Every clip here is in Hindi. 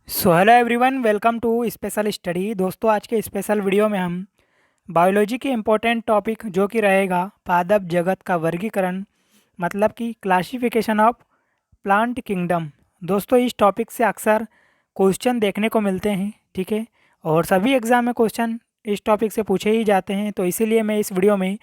So hello everyone, welcome to special study. दोस्तों, आज के स्पेशल वीडियो में हम बायोलॉजी के इम्पोर्टेंट टॉपिक जो कि रहेगा पादप जगत का वर्गीकरण, मतलब कि क्लासिफिकेशन ऑफ प्लांट किंगडम। दोस्तों, इस टॉपिक से अक्सर क्वेश्चन देखने को मिलते हैं, ठीक है, और सभी एग्ज़ाम में क्वेश्चन इस टॉपिक से पूछे ही जाते हैं। तो इसीलिए मैं इस वीडियो में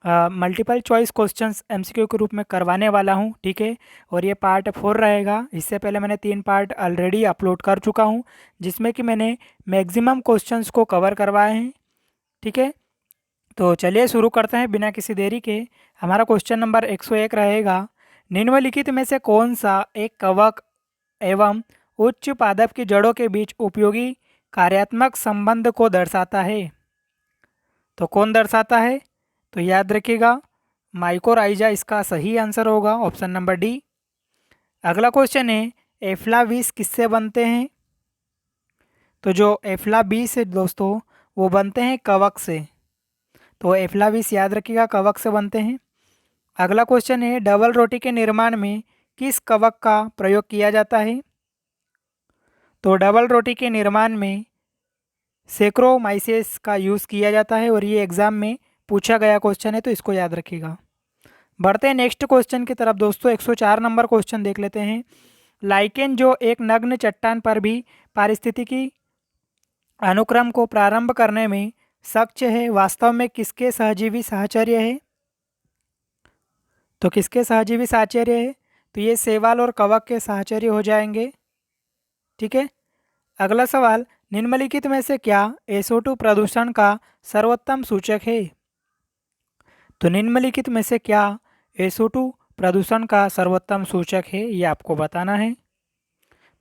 मल्टीपल चॉइस क्वेश्चंस एमसीक्यू के रूप में करवाने वाला हूं, ठीक है। और ये पार्ट 4 रहेगा। इससे पहले मैंने 3 पार्ट ऑलरेडी अपलोड कर चुका हूं, जिसमें कि मैंने मैक्सिमम क्वेश्चंस को कवर करवाए हैं, ठीक है। तो चलिए शुरू करते हैं बिना किसी देरी के। हमारा क्वेश्चन नंबर 101 रहेगा, निम्नलिखित में से कौन सा एक कवक एवं उच्च पादप की जड़ों के बीच उपयोगी कार्यात्मक संबंध को दर्शाता है? तो कौन दर्शाता है? तो याद रखिएगा, माइकोराइजा इसका सही आंसर होगा, ऑप्शन नंबर डी। अगला क्वेश्चन है, एफ्लावीस किससे बनते हैं? तो जो एफ्लावीस है दोस्तों, वो बनते हैं कवक से। तो एफ्लावीस याद रखिएगा, कवक से बनते हैं। अगला क्वेश्चन है, डबल रोटी के निर्माण में किस कवक का प्रयोग किया जाता है? तो डबल रोटी के निर्माण में सेक्रोमाइसेस का यूज़ किया जाता है, और ये एग्जाम में पूछा गया क्वेश्चन है, तो इसको याद रखिएगा। बढ़ते हैं नेक्स्ट क्वेश्चन की तरफ। दोस्तों, 104 नंबर क्वेश्चन देख लेते हैं। लाइकेन जो एक नग्न चट्टान पर भी पारिस्थितिकी अनुक्रम को प्रारंभ करने में सक्षम है, वास्तव में किसके सहजीवी साहचर्य है? तो किसके सहजीवी साहचर्य है? तो ये शैवाल और कवक के साहचर्य हो जाएंगे, ठीक है। अगला सवाल, निम्नलिखित में से क्या SO2 प्रदूषण का सर्वोत्तम सूचक है? तो निम्नलिखित में से क्या SO2 प्रदूषण का सर्वोत्तम सूचक है, ये आपको बताना है।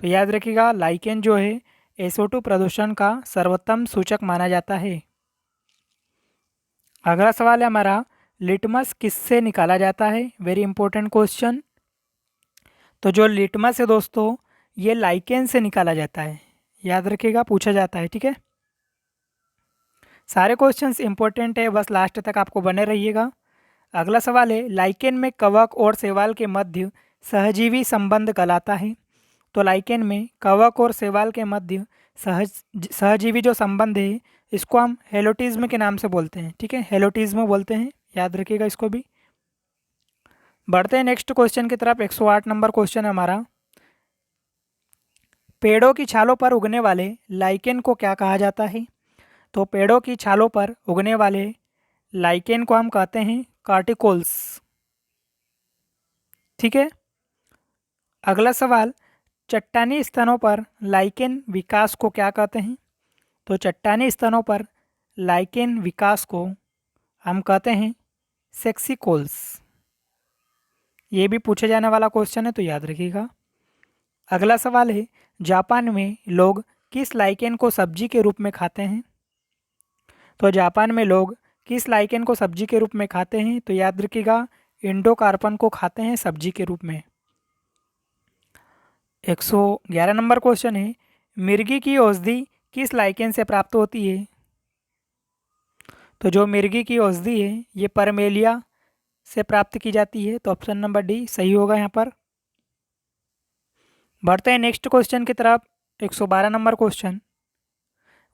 तो याद रखिएगा, लाइकेन जो है SO2 प्रदूषण का सर्वोत्तम सूचक माना जाता है। अगला सवाल है हमारा, लिटमस किससे निकाला जाता है? Very important question. तो जो लिटमस है दोस्तों, ये लाइकेन से निकाला जाता है, याद रखिएगा, पूछा जाता है, ठीक है। सारे क्वेश्चंस इंपॉर्टेंट है, बस लास्ट तक आपको बने रहिएगा। अगला सवाल है, लाइकेन में कवक और शैवाल के मध्य सहजीवी संबंध कहलाता है। तो लाइकेन में कवक और शैवाल के मध्य सहजीवी जो संबंध है, इसको हम हेलोटिज्म के नाम से बोलते हैं, ठीक है, हेलोटिज्म बोलते हैं, याद रखिएगा इसको भी। बढ़ते हैं नेक्स्ट क्वेश्चन की तरफ। 108 नंबर क्वेश्चन है हमारा, पेड़ों की छालों पर उगने वाले लाइकेन को क्या कहा जाता है? तो पेड़ों की छालों पर उगने वाले लाइकेन को हम कहते हैं कार्टिकोल्स, ठीक है। अगला सवाल, चट्टानी स्तनों पर लाइकेन विकास को क्या कहते हैं? तो चट्टानी स्तनों पर लाइकेन विकास को हम कहते हैं सेक्सिकोल्स। ये भी पूछे जाने वाला क्वेश्चन है, तो याद रखिएगा। अगला सवाल है, जापान में लोग किस लाइकेन को सब्जी के रूप में खाते हैं? तो जापान में लोग किस लाइकेन को सब्जी के रूप में खाते हैं? तो याद रखिएगा, इंडोकार्पन को खाते हैं सब्जी के रूप में। 111 नंबर क्वेश्चन है, मिर्गी की औषधि किस लाइकेन से प्राप्त होती है? तो जो मिर्गी की औषधि है, ये परमेलिया से प्राप्त की जाती है, तो ऑप्शन नंबर डी सही होगा यहाँ पर। बढ़ते हैं नेक्स्ट क्वेश्चन की तरफ। 112 नंबर क्वेश्चन,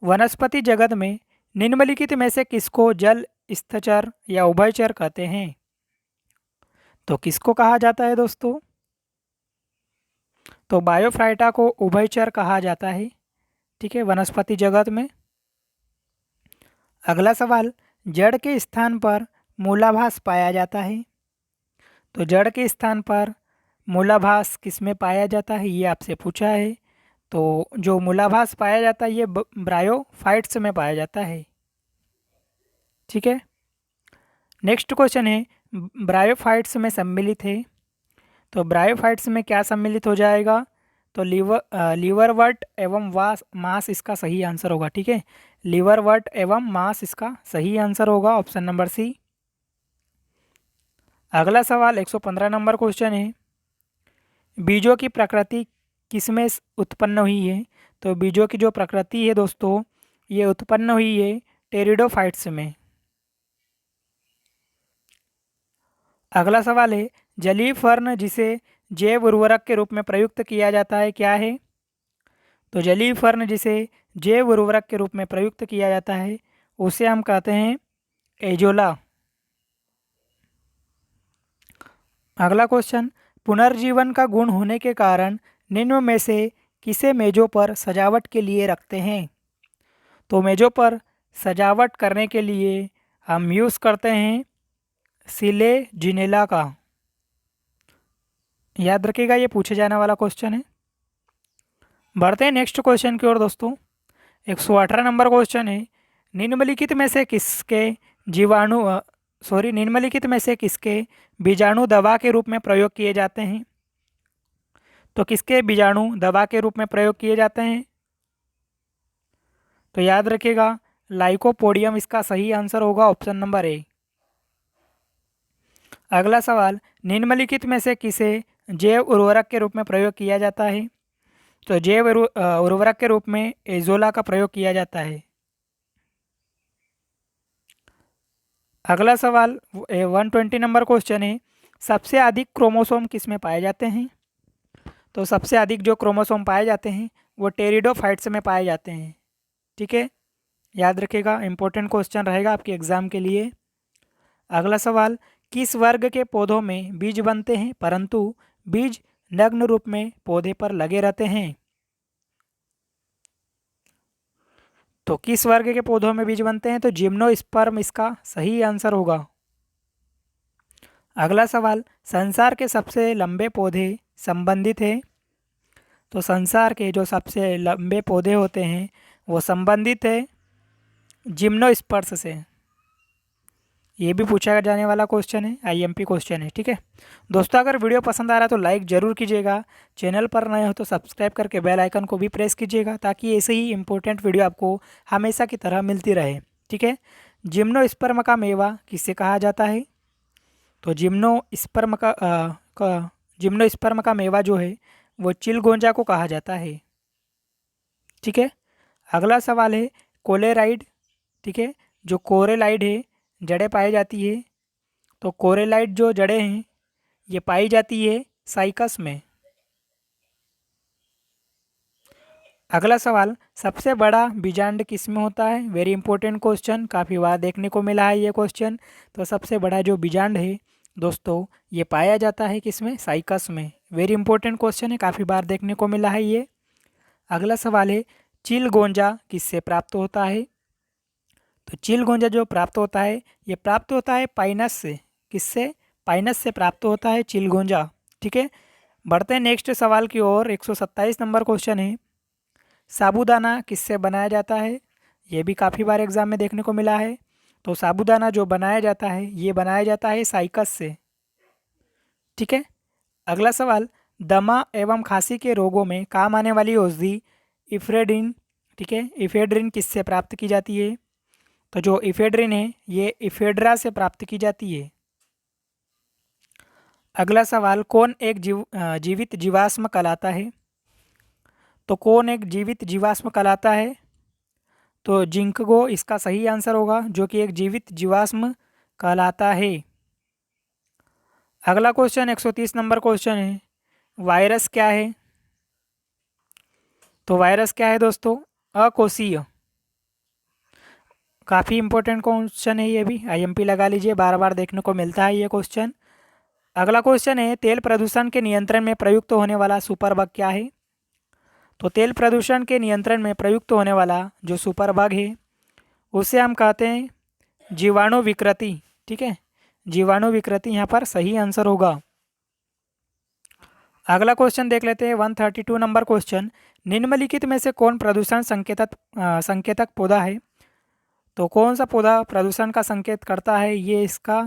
वनस्पति जगत में निम्नलिखित में से किसको जल स्थचर या उभयचर कहते हैं? तो किसको कहा जाता है दोस्तों? तो बायोफ्राइटा को उभयचर कहा जाता है, ठीक है, वनस्पति जगत में। अगला सवाल, जड़ के स्थान पर मूलाभास पाया जाता है। तो जड़ के स्थान पर मूलाभास किस में पाया जाता है, ये आपसे पूछा है। तो जो मूलाभास पाया जाता है, ये ब्रायोफाइट्स में पाया जाता है, ठीक है। नेक्स्ट क्वेश्चन है, ब्रायोफाइट्स में सम्मिलित है। तो ब्रायोफाइट्स में क्या सम्मिलित हो जाएगा? तो लीवरवर्ट एवं मांस इसका सही आंसर होगा, ठीक है। लीवरवर्ट एवं मांस इसका सही आंसर होगा, ऑप्शन नंबर सी। अगला सवाल 115 नंबर क्वेश्चन है, बीजों की प्रकृति किसमें उत्पन्न हुई है? तो बीजों की जो प्रकृति है दोस्तों, ये उत्पन्न हुई है टेरिडोफाइट्स में। अगला सवाल है, जलीय फर्न जिसे जैव उर्वरक के रूप में प्रयुक्त किया जाता है, क्या है? तो जलीय फर्न जिसे जैव उर्वरक के रूप में प्रयुक्त किया जाता है उसे हम कहते हैं एजोला। अगला क्वेश्चन, पुनर्जीवन का गुण होने के कारण निम्न में से किसे मेजों पर सजावट के लिए रखते हैं? तो मेजों पर सजावट करने के लिए हम यूज़ करते हैं सिलेजिनेला का। याद रखिएगा, ये पूछे जाने वाला क्वेश्चन है। बढ़ते हैं नेक्स्ट क्वेश्चन की ओर दोस्तों। 118 नंबर क्वेश्चन है, निम्नलिखित में से किसके निम्नलिखित में से किसके बीजाणु दवा के रूप में प्रयोग किए जाते हैं? तो किसके बीजाणु दवा के रूप में प्रयोग किए जाते हैं? तो याद रखिएगा, लाइकोपोडियम इसका सही आंसर होगा, ऑप्शन नंबर ए। अगला सवाल, निम्नलिखित में से किसे जैव उर्वरक के रूप में प्रयोग किया जाता है? तो जैव उर्वरक के रूप में एजोला का प्रयोग किया जाता है। अगला सवाल 120 नंबर क्वेश्चन है, सबसे अधिक क्रोमोसोम किस में पाए जाते हैं? तो सबसे अधिक जो क्रोमोसोम पाए जाते हैं वो टेरिडोफाइट्स में पाए जाते हैं। ठीक है, याद रखिएगा, इंपॉर्टेंट क्वेश्चन रहेगा आपके एग्जाम के लिए। अगला सवाल, किस वर्ग के पौधों में बीज बनते हैं परंतु बीज नग्न रूप में पौधे पर लगे रहते हैं? तो किस वर्ग के पौधों में बीज बनते हैं? तो जिम्नोस्पर्म इसका सही आंसर होगा। अगला सवाल, संसार के सबसे लंबे पौधे संबंधित हैं? तो संसार के जो सबसे लंबे पौधे होते हैं वो संबंधित है जिम्नोस्पर्म से। ये भी पूछा जाने वाला क्वेश्चन है, आईएमपी क्वेश्चन है। ठीक है दोस्तों, अगर वीडियो पसंद आ रहा है तो लाइक ज़रूर कीजिएगा, चैनल पर नए हो तो सब्सक्राइब करके बेल आइकन को भी प्रेस कीजिएगा ताकि ऐसे ही इंपॉर्टेंट वीडियो आपको हमेशा की तरह मिलती रहे। ठीक है, जिम्नोस्पर्म का मेवा किसे कहा जाता है? तो जिम्नोस्पर्म का मेवा जो है वो चिलगोंजा को कहा जाता है। ठीक है, अगला सवाल है कोलेराइड। ठीक है, जो कोरेलाइड है जड़ें पाई जाती है, तो कोरेलाइड जो जड़ें हैं ये पाई जाती है साइकस में। अगला सवाल, सबसे बड़ा बीजांड किस में होता है? वेरी इंपॉर्टेंट क्वेश्चन, काफ़ी बार देखने को मिला है ये क्वेश्चन। तो सबसे बड़ा जो बीजांड है दोस्तों ये पाया जाता है किस में? साइकस में। वेरी इंपॉर्टेंट क्वेश्चन है, काफ़ी बार देखने को मिला है ये। अगला सवाल है चिलगोंजा किससे प्राप्त होता है? तो चिलगोंजा जो प्राप्त होता है ये प्राप्त होता है पाइनस से। किससे? पाइनस से प्राप्त होता है चिलगोंजा। ठीक है, बढ़ते हैं नेक्स्ट सवाल की ओर। 127 नंबर क्वेश्चन है, साबूदाना किससे बनाया जाता है? ये भी काफ़ी बार एग्जाम में देखने को मिला है। तो साबूदाना जो बनाया जाता है ये बनाया जाता है साइकस से। ठीक है, अगला सवाल, दमा एवं खांसी के रोगों में काम आने वाली औषधि इफेड्रिन। ठीक है, इफेड्रिन किससे प्राप्त की जाती है? तो जो इफेड्रिन है ये इफेड्रा से प्राप्त की जाती है। अगला सवाल, कौन एक जीवित जीवाश्म कहलाता है? तो कौन एक जीवित जीवाश्म कहलाता है? तो जिंकगो इसका सही आंसर होगा, जो कि एक जीवित जीवाश्म कहलाता है। अगला क्वेश्चन 130 नंबर क्वेश्चन है, वायरस क्या है? तो वायरस क्या है दोस्तों? अकोशीय। काफ़ी इंपॉर्टेंट क्वेश्चन है, ये भी आईएमपी लगा लीजिए, बार बार देखने को मिलता है ये क्वेश्चन। अगला क्वेश्चन है, तेल प्रदूषण के नियंत्रण में प्रयुक्त होने वाला सुपर बग क्या है? तो तेल प्रदूषण के नियंत्रण में प्रयुक्त होने वाला जो सुपर बग है उसे हम कहते हैं जीवाणु विकृति। ठीक है, जीवाणु विकृति यहाँ पर सही आंसर होगा। अगला क्वेश्चन देख लेते हैं 132 नंबर क्वेश्चन, निम्नलिखित में से कौन प्रदूषण संकेतक पौधा है? तो कौन सा पौधा प्रदूषण का संकेत करता है? ये इसका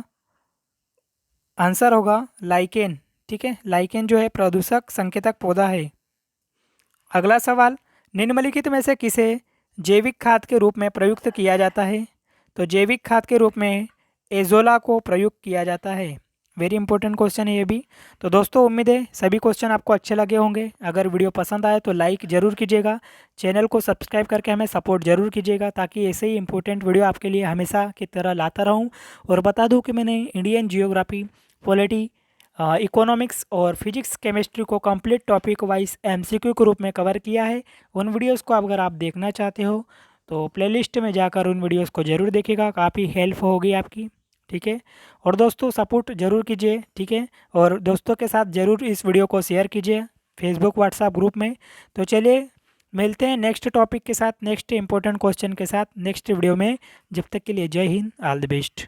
आंसर होगा लाइकेन। ठीक है, लाइकेन जो है प्रदूषक संकेतक पौधा है। अगला सवाल, निम्नलिखित में से किसे जैविक खाद के रूप में प्रयुक्त किया जाता है? तो जैविक खाद के रूप में एजोला को प्रयुक्त किया जाता है। वेरी इंपॉर्टेंट क्वेश्चन है ये भी। तो दोस्तों, उम्मीद है सभी क्वेश्चन आपको अच्छे लगे होंगे। अगर वीडियो पसंद आए तो लाइक ज़रूर कीजिएगा, चैनल को सब्सक्राइब करके हमें सपोर्ट ज़रूर कीजिएगा ताकि ऐसे ही इंपॉर्टेंट वीडियो आपके लिए हमेशा की तरह लाता रहूं। और बता दूं कि मैंने इंडियन जियोग्राफी, पॉलिटी, इकोनॉमिक्स और फिजिक्स केमिस्ट्री को कंप्लीट टॉपिक वाइज एमसीक्यू के रूप में कवर किया है। उन वीडियोस को अगर आप देखना चाहते हो तो प्लेलिस्ट में जाकर उन वीडियोस को ज़रूर देखिएगा, काफ़ी हेल्प होगी आपकी। ठीक है, और दोस्तों सपोर्ट ज़रूर कीजिए। ठीक है, और दोस्तों के साथ ज़रूर इस वीडियो को शेयर कीजिए फेसबुक व्हाट्सएप ग्रुप में। तो चलिए मिलते हैं नेक्स्ट टॉपिक के साथ, नेक्स्ट इंपॉर्टेंट क्वेश्चन के साथ नेक्स्ट वीडियो में। जब तक के लिए जय हिंद, ऑल द बेस्ट।